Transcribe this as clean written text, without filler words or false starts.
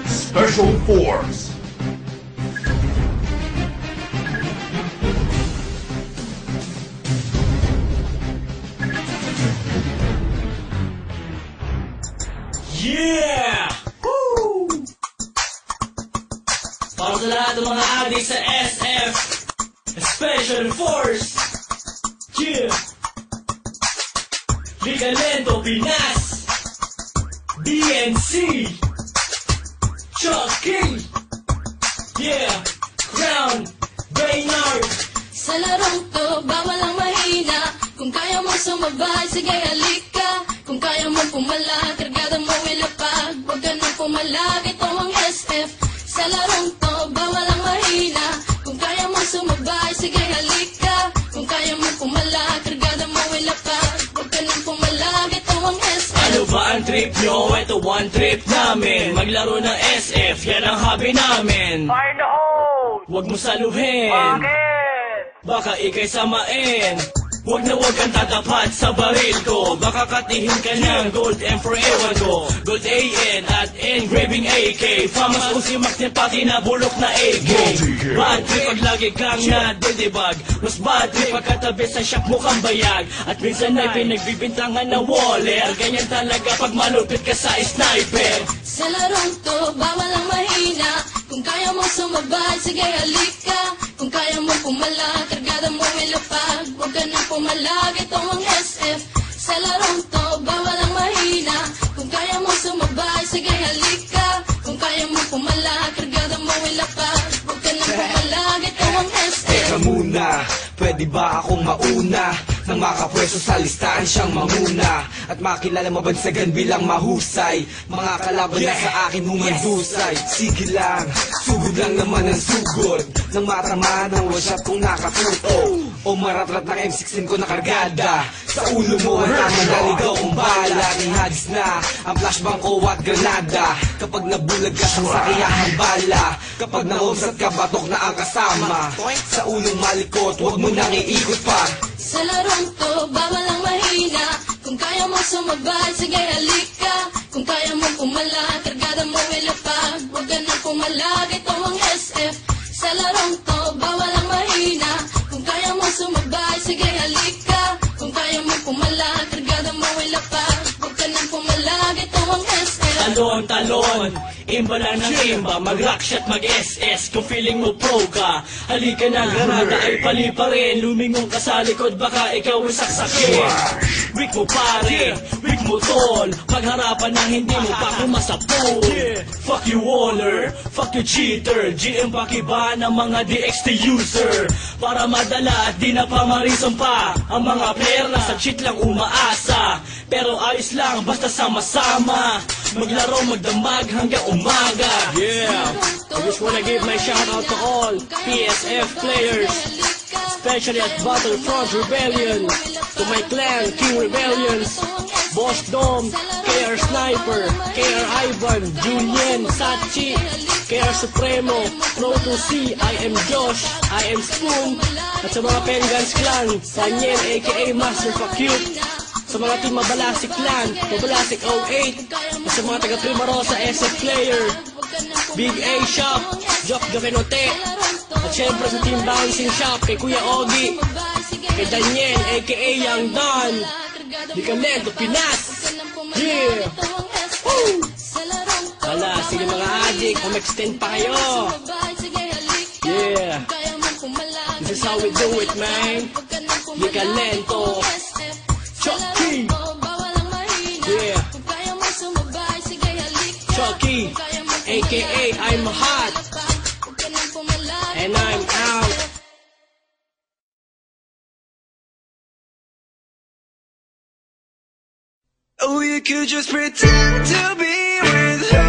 Special Force. Yeah! Woo! Para sa lahat ng mga adik sa SF Special Force. Yeah! Ligalento Pinas, BNC, Chucky, yeah, Crown, Baynard. Sa larong to, bawal ang mahina. Kung kaya mo sumabay, sige halika. Kung kaya mo pumala, kargada mo ilapag. Huwag ka nang pumalag, ito ang SF. Sa larong to, bawal ang mahina. Kung kaya mo sumabay, sige halika. Kung kaya mo pumala, kargada mo ilapag. Huwag ka nang pumalag, ito ang SF. Ano ba ang trip nyo? Ito one trip namin. Maglaro ng SF, yan ang hobby namin. Fire in the hole! Huwag mo saluhin, Bakit? baka ikay samain. Huwag na huwag kang tatapat sa baril ko. Baka katihin ka ng gold M for ewan ko. Gold AN at engraving AK. Famas kung si Max niya pati na bulok na AK. Bad trip pag lagi kang nadidibag. Mas bad trip pag katabi sa shop mo kang bayag. At minsan ay pinagbibintangan na waller. Ganyan talaga pag malupit ka sa sniper. Sa larong to, bawal ang mahina. Kung kaya mo sumabay, sige halika. Kung kaya mo pumala, kargada mo ilapag. Huwag ka nang pumalag, ito ang SF. Sa larong to, bawal ang mahina. Kung kaya mo sumabay, sige halika. Kung kaya mo pumala, kargada mo ilapag. Huwag ka nang pumalag, ito ang SF. Teka muna, pwede ba akong mauna? Nang makapwesto sa listahan siyang mamuna. At makilala mabansagan bilang mahusay. Mga kalaban na sa akin humandusay. Sige lang, sugod lang naman ang sugod. Nang matamaan ang one shot kong nakatuto. O maratrat ng M16 ko na kargada. Sa ulo mo ang namanaligaw kong bala. Ni hadis na ang flashbang ko at granada. Kapag nabulag ka sa sakiyahang bala. Kapag na-homesat ka, batok na ang kasama. Sa ulong malikot, huwag mo nang iikot pa. Sa larong to, bawal ang mahina. Kung kaya mo sumabay, sige halika. Kung kaya mo pumala, kargada mo ilapag. Huwag ka nang pumalag, ito ang SF. Sa larong to, bawal ang mahina. Kung kaya mo sumabay, sige halika. Kung kaya mo pumala, kargada mo ilapag. Huwag ka nang pumalag, ito ang SF. Talon, talon, imba lang ng imba. Mag-rock shot, mag-SS. Kung feeling mo pro ka, halika na, granada ay pali pa rin. Lumingong ka sa likod, baka ikaw ay saksakin. Weak mo pare, weak mo tol. Pagharapan na hindi mo pa kumasapol. Fuck you waller, fuck you cheater. GM pakiba ng mga DXT user. Para madala at di na pamarisan pa. Ang mga player na sa cheat lang umaasa. Pero ayos lang, basta sama-sama. Maglaro, magdamag hanggang umaga. Yeah, I just wanna give my shout out to all PSF players, especially at Battlefront Rebellion, to my clan, King Rebellions, Boss Dom, KR Sniper, KR Ivan, Julian, Sachi, KR Supremo, Pro 2C, I am Josh, I am Spoon, at sa mga Pengans Clan, Daniel aka Master Fakute, sa mga team Mabalasik Clan, Mabalasik 08, at sa mga taga Primarosa SF Player, Big A Shop, Jock Jokenote, at syempre sa Team Bouncing Shop, kay Kuya Ogie, kay Daniel aka Young Don, Ligalento Pinas. Yeah! Woo! Wala, sige mga adik, mag-extend pa kayo. Yeah! This is how we do it, man. Ligalento. Chucky! Yeah! Chucky, aka I'm hot, and I'm out. Oh, you could just pretend to be with her.